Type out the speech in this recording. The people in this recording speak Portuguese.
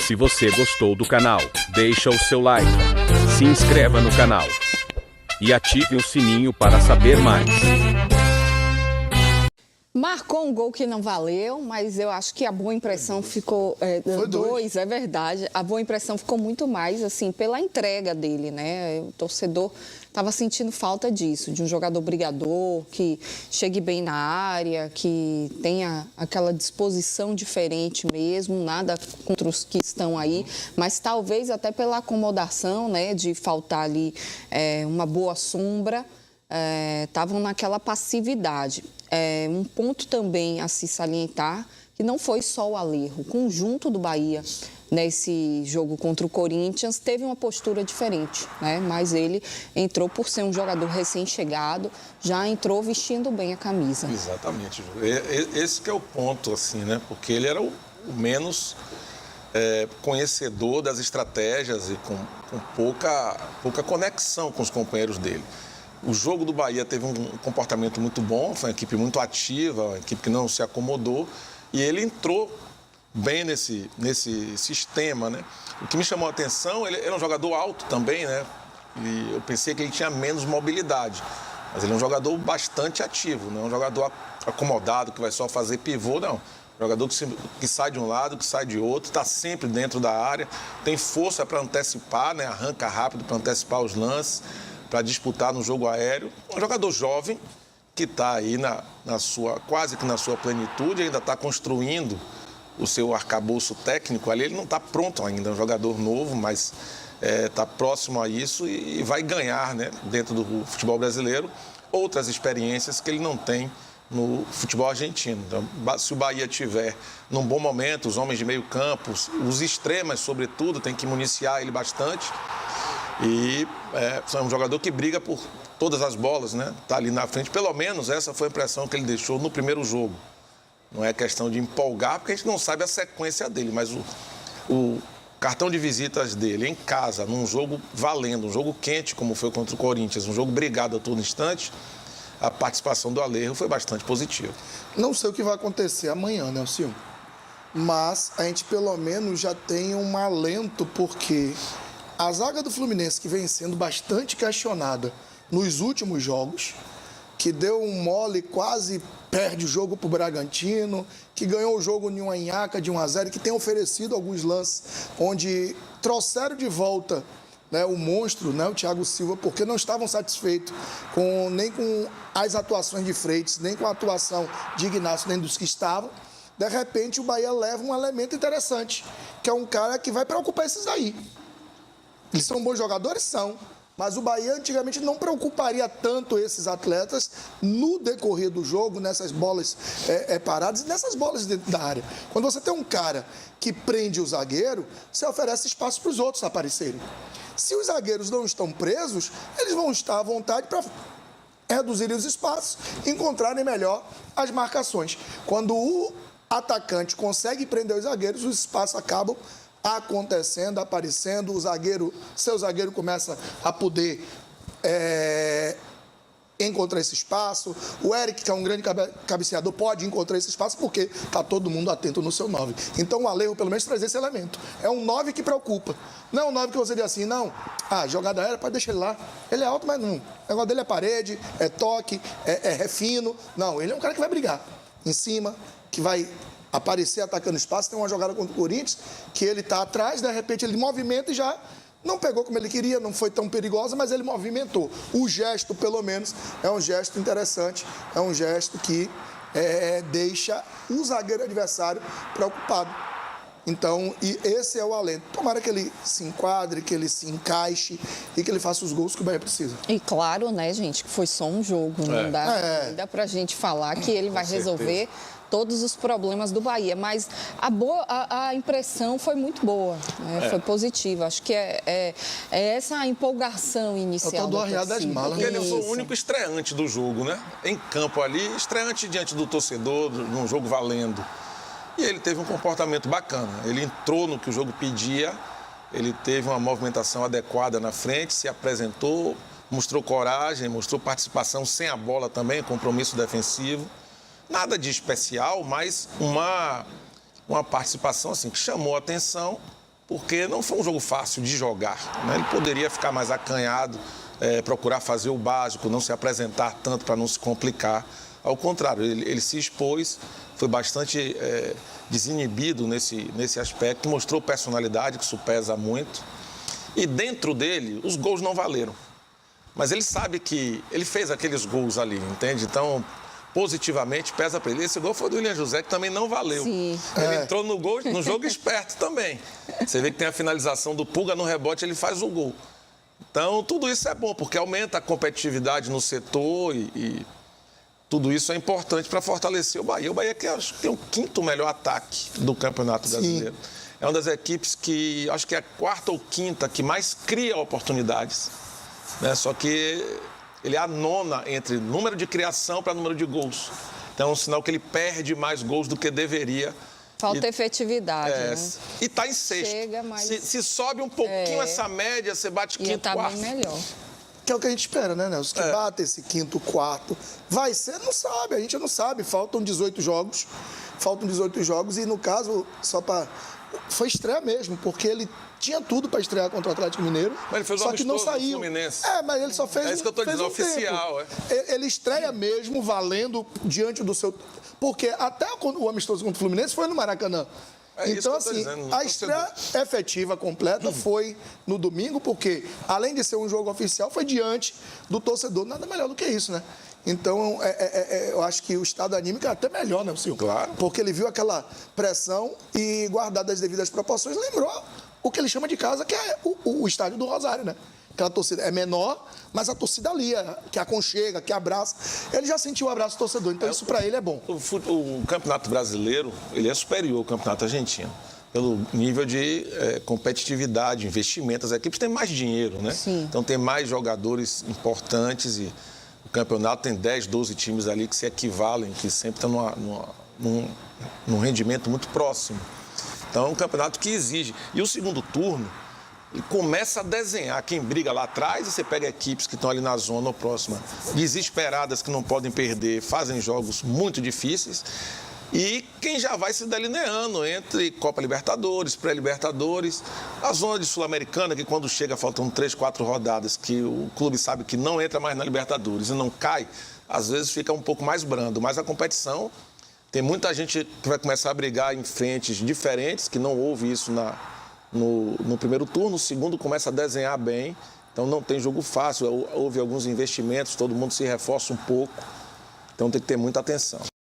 Se você gostou do canal, deixa o seu like, se inscreva no canal e ative o sininho para saber mais. Marcou um gol que não valeu, mas eu acho que a boa impressão ficou... Foi dois. É verdade. A boa impressão ficou muito mais, assim, pela entrega dele, né? O torcedor estava sentindo falta disso, de um jogador brigador, que chegue bem na área, que tenha aquela disposição diferente mesmo, nada contra os que estão aí, mas talvez até pela acomodação, né, de faltar ali uma boa sombra, estavam naquela passividade. Um ponto também a se salientar, que não foi só o Alejo, o conjunto do Bahia nesse jogo contra o Corinthians teve uma postura diferente, né? Mas ele entrou por ser um jogador recém-chegado, já entrou vestindo bem a camisa. Exatamente, Ju. Esse que é o ponto, assim, né? Porque ele era o menos conhecedor das estratégias e com pouca conexão com os companheiros dele. O jogo do Bahia teve um comportamento muito bom, foi uma equipe muito ativa, uma equipe que não se acomodou, e ele entrou bem nesse sistema, né? O que me chamou a atenção, ele era um jogador alto também, né? E eu pensei que ele tinha menos mobilidade, mas ele é um jogador bastante ativo, não é um jogador acomodado, que vai só fazer pivô, não. Jogador que sai de um lado, que sai de outro, está sempre dentro da área, tem força para antecipar, né? Arranca rápido para antecipar os lances, para disputar no jogo aéreo. Um jogador jovem que está aí quase que na sua plenitude, ainda está construindo o seu arcabouço técnico ali. Ele não está pronto ainda, é um jogador novo, mas está próximo a isso e vai ganhar, né, dentro do futebol brasileiro, outras experiências que ele não tem no futebol argentino. Então, se o Bahia tiver num bom momento, os homens de meio campo, os extremas, sobretudo, tem que municiar ele bastante. E é um jogador que briga por todas as bolas, né? Tá ali na frente. Pelo menos essa foi a impressão que ele deixou no primeiro jogo. Não é questão de empolgar, porque a gente não sabe a sequência dele, mas o cartão de visitas dele em casa, num jogo valendo, um jogo quente, como foi contra o Corinthians, um jogo brigado a todo instante, a participação do Alejo foi bastante positiva. Não sei o que vai acontecer amanhã, né, Silvio? Mas a gente pelo menos já tem um alento, porque a zaga do Fluminense, que vem sendo bastante questionada nos últimos jogos, que deu um mole, quase perde o jogo para o Bragantino, que ganhou o jogo em uma nhaca de 1-0, que tem oferecido alguns lances onde trouxeram de volta, né, o monstro, né, o Thiago Silva, porque não estavam satisfeitos nem com as atuações de Freitas, nem com a atuação de Ignacio, nem dos que estavam. De repente, o Bahia leva um elemento interessante, que é um cara que vai preocupar esses aí. Eles são bons jogadores? São. Mas o Bahia antigamente não preocuparia tanto esses atletas no decorrer do jogo, nessas bolas paradas e nessas bolas dentro da área. Quando você tem um cara que prende o zagueiro, você oferece espaço para os outros aparecerem. Se os zagueiros não estão presos, eles vão estar à vontade para reduzirem os espaços, encontrarem melhor as marcações. Quando o atacante consegue prender os zagueiros, os espaços acabam acontecendo, aparecendo, seu zagueiro começa a poder encontrar esse espaço. O Eric, que é um grande cabeceador, pode encontrar esse espaço porque está todo mundo atento no seu 9. Então o Alejo, pelo menos, traz esse elemento. É um 9 que preocupa. Não é um 9 que você diz assim, não, jogada aérea, pode deixar ele lá. Ele é alto, mas não. O negócio dele é parede, é toque, é refino. Não, ele é um cara que vai brigar em cima, que vai aparecer atacando espaço. Tem uma jogada contra o Corinthians que ele está atrás, de repente ele movimenta e já não pegou como ele queria, não foi tão perigosa, mas ele movimentou. O gesto, pelo menos, é um gesto interessante, é um gesto que deixa o zagueiro adversário preocupado. Então, e esse é o alento. Tomara que ele se enquadre, que ele se encaixe e que ele faça os gols que o Bahia precisa. E claro, né, gente, que foi só um jogo. Não dá pra gente falar que ele vai resolver todos os problemas do Bahia, mas a impressão foi muito boa, né? Foi positiva. Acho que é essa a empolgação inicial da torcida. Das malas. Ele foi o único estreante do jogo, né? Em campo ali, estreante diante do torcedor, num jogo valendo. E ele teve um comportamento bacana. Ele entrou no que o jogo pedia, ele teve uma movimentação adequada na frente, se apresentou, mostrou coragem, mostrou participação sem a bola também, compromisso defensivo. Nada de especial, mas uma participação assim, que chamou a atenção porque não foi um jogo fácil de jogar, né? Ele poderia ficar mais acanhado, procurar fazer o básico, não se apresentar tanto para não se complicar. Ao contrário, ele se expôs, foi bastante desinibido nesse aspecto, mostrou personalidade, que isso pesa muito. E dentro dele, os gols não valeram. Mas ele sabe que ele fez aqueles gols ali, entende? Então, positivamente, pesa para ele. Esse gol foi do William José, que também não valeu. Sim. Ele entrou no jogo esperto também. Você vê que tem a finalização do Pulga no rebote, ele faz o gol. Então, tudo isso é bom, porque aumenta a competitividade no setor e tudo isso é importante para fortalecer o Bahia. O Bahia que acho que tem o 5º melhor ataque do Campeonato Brasileiro. É uma das equipes que, acho que é a 4ª ou 5ª que mais cria oportunidades, né? Só que ele é a 9ª entre número de criação para número de gols. Então é um sinal que ele perde mais gols do que deveria. Falta efetividade, né? E está em 6º. Chega, mas... se sobe um pouquinho essa média, você bate 5º, 4º. Bem melhor. Que é o que a gente espera, né, Nelson? Que bata esse 5º, 4º. Vai ser, não sabe, a gente não sabe. Faltam 18 jogos. E no caso, foi estreia mesmo, porque ele tinha tudo para estrear contra o Atlético Mineiro. Mas ele fez só que não saiu. Fluminense. Mas ele só fez. É isso que eu estou dizendo, oficial. Ele estreia mesmo, valendo diante do seu. Porque até o amistoso contra o Fluminense foi no Maracanã. Então, assim, a estreia efetiva, completa, foi no domingo, porque, além de ser um jogo oficial, foi diante do torcedor. Nada melhor do que isso, né? Então, eu acho que o estado anímico é até melhor, né, Silvio? Claro. Porque ele viu aquela pressão e, guardado as devidas proporções, lembrou o que ele chama de casa, que é o estádio do Rosário, né? Aquela torcida é menor, mas a torcida ali, que aconchega, que abraça. Ele já sentiu o abraço do torcedor, então isso para ele é bom. O Campeonato Brasileiro, ele é superior ao Campeonato Argentino. Pelo nível de competitividade, investimento. As equipes têm mais dinheiro, né? Sim. Então tem mais jogadores importantes e o campeonato tem 10, 12 times ali que se equivalem, que sempre estão num rendimento muito próximo. Então é um campeonato que exige. E o segundo turno, ele começa a desenhar quem briga lá atrás e você pega equipes que estão ali na zona ou próxima, desesperadas, que não podem perder, fazem jogos muito difíceis. E quem já vai se delineando entre Copa Libertadores, pré-Libertadores, a zona de Sul-Americana, que quando chega faltando 3, 4 rodadas, que o clube sabe que não entra mais na Libertadores e não cai, às vezes fica um pouco mais brando. Mas a competição, tem muita gente que vai começar a brigar em frentes diferentes, que não houve isso no primeiro turno, no segundo começa a desenhar bem, então não tem jogo fácil, houve alguns investimentos, todo mundo se reforça um pouco, então tem que ter muita atenção.